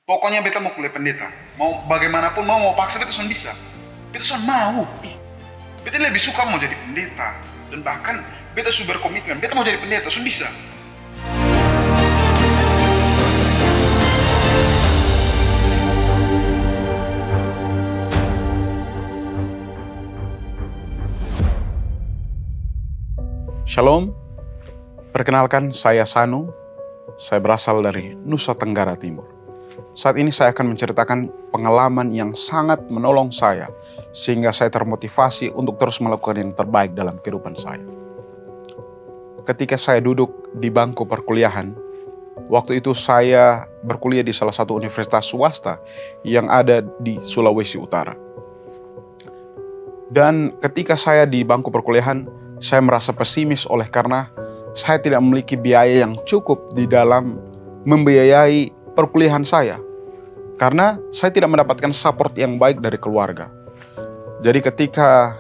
Pokoknya beta mau kuliah pendeta. Mau bagaimanapun mau paksa beta son bisa. Beta son mau. Beta lebih suka mau jadi pendeta. Dan bahkan beta super komitmen. Beta mau jadi pendeta, son bisa. Shalom, perkenalkan saya Sanu, saya berasal dari Nusa Tenggara Timur. Saat ini saya akan menceritakan pengalaman yang sangat menolong saya, sehingga saya termotivasi untuk terus melakukan yang terbaik dalam kehidupan saya. Ketika saya duduk di bangku perkuliahan, waktu itu saya berkuliah di salah satu universitas swasta yang ada di Sulawesi Utara. Dan ketika saya di bangku perkuliahan, saya merasa pesimis oleh karena saya tidak memiliki biaya yang cukup di dalam membiayai perkuliahan saya. Karena saya tidak mendapatkan support yang baik dari keluarga. Jadi ketika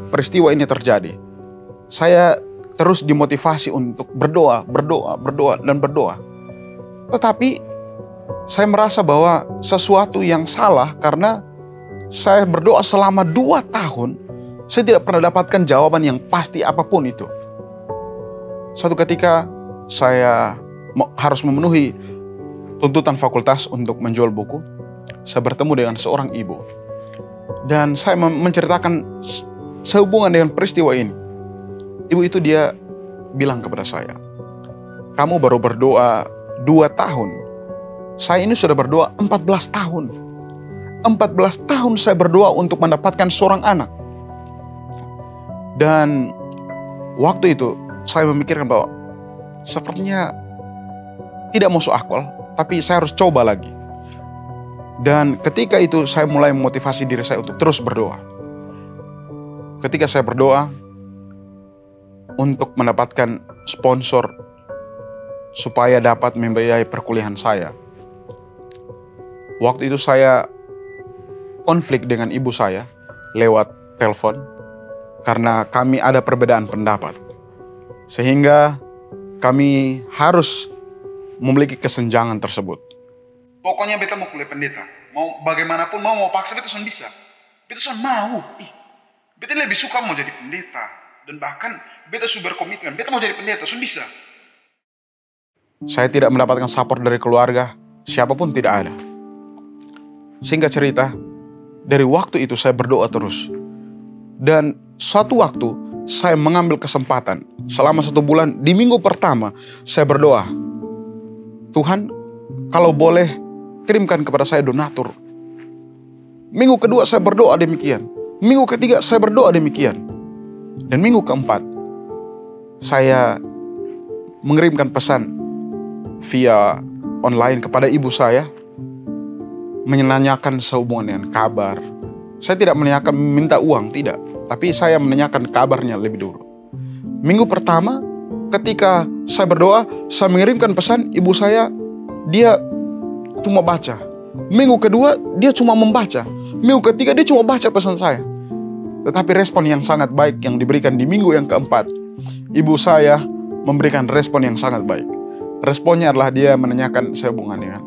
peristiwa ini terjadi, saya terus dimotivasi untuk berdoa. Tetapi saya merasa bahwa sesuatu yang salah karena saya berdoa selama 2 tahun, saya tidak pernah dapatkan jawaban yang pasti apapun itu. Suatu ketika saya harus memenuhi tuntutan fakultas untuk menjual buku. Saya bertemu dengan seorang ibu. Dan saya menceritakan sehubungan dengan peristiwa ini. Ibu itu dia bilang kepada saya, "Kamu baru berdoa 2 tahun. Saya ini sudah berdoa 14 tahun. 14 tahun saya berdoa untuk mendapatkan seorang anak." Dan waktu itu saya memikirkan bahwa sepertinya tidak masuk akal, tapi saya harus coba lagi. Dan ketika itu saya mulai memotivasi diri saya untuk terus berdoa. Ketika saya berdoa untuk mendapatkan sponsor supaya dapat membiayai perkuliahan saya. Waktu itu saya konflik dengan ibu saya lewat telepon. Karena kami ada perbedaan pendapat. Sehingga kami harus memiliki kesenjangan tersebut. Pokoknya beta mau kuliah pendeta. Mau bagaimanapun mau paksa beta son bisa. Beta son mau. Beta lebih suka mau jadi pendeta. Dan bahkan beta super komitmen. Beta mau jadi pendeta, son bisa. Saya tidak mendapatkan support dari keluarga. Siapapun tidak ada. Singkat cerita, dari waktu itu saya berdoa terus. Dan suatu waktu saya mengambil kesempatan selama 1 bulan, di minggu pertama saya berdoa, "Tuhan, kalau boleh kirimkan kepada saya donatur." Minggu kedua saya berdoa demikian. Minggu ketiga saya berdoa demikian. Dan minggu keempat saya mengirimkan pesan via online kepada ibu saya, menanyakan sehubungan dengan kabar. Saya tidak menanyakan minta uang, tidak. Tapi saya menanyakan kabarnya lebih dulu. Minggu pertama, ketika saya berdoa, saya mengirimkan pesan, ibu saya, dia cuma baca. Minggu kedua, dia cuma membaca. Minggu ketiga, dia cuma baca pesan saya. Tetapi respon yang sangat baik yang diberikan di minggu yang keempat, ibu saya memberikan respon yang sangat baik. Responnya adalah dia menanyakan sehubungan dengan,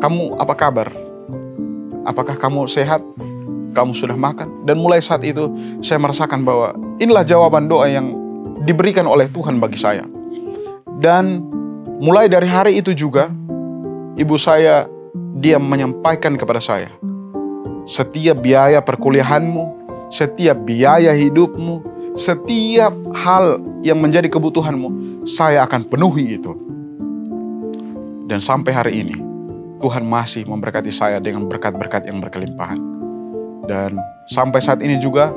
"Kamu apa kabar? Apakah kamu sehat? Kamu sudah makan?" Dan mulai saat itu saya merasakan bahwa inilah jawaban doa yang diberikan oleh Tuhan bagi saya. Dan mulai dari hari itu juga ibu saya dia menyampaikan kepada saya, setiap biaya perkuliahanmu, setiap biaya hidupmu, setiap hal yang menjadi kebutuhanmu, saya akan penuhi itu. Dan sampai hari ini Tuhan masih memberkati saya dengan berkat-berkat yang berkelimpahan. Dan sampai saat ini juga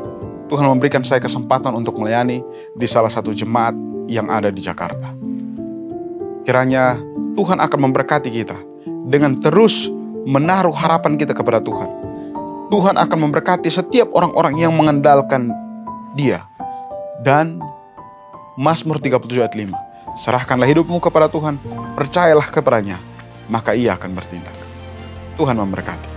Tuhan memberikan saya kesempatan untuk melayani di salah satu jemaat yang ada di Jakarta. Kiranya Tuhan akan memberkati kita dengan terus menaruh harapan kita kepada Tuhan. Tuhan akan memberkati setiap orang-orang yang mengandalkan Dia. Dan Mazmur 37 ayat 5, "Serahkanlah hidupmu kepada Tuhan, percayalah kepadanya, maka Ia akan bertindak." Tuhan memberkati.